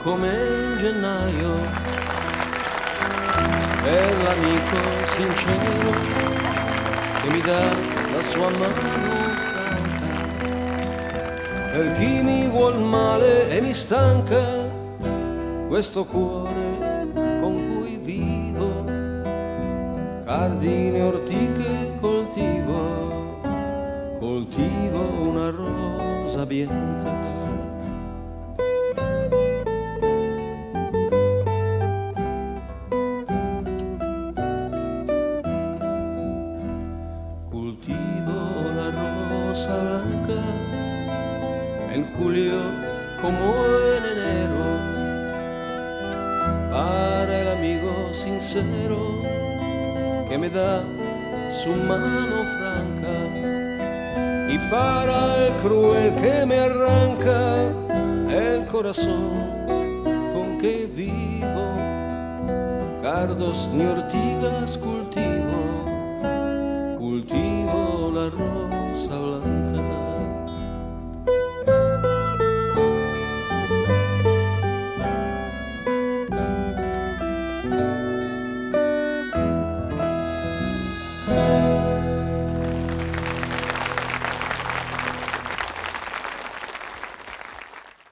come in gennaio, per l'amico sincero che mi dà la sua mano franca, per chi mi vuol male e mi stanca questo cuore con cui vivo, cardini, ortiche coltivo, coltivo una rosa bianca. En julio como en enero, para el amigo sincero que me da su mano franca, y para el cruel que me arranca el corazón con que vivo, cardos ni ortigas cultivo,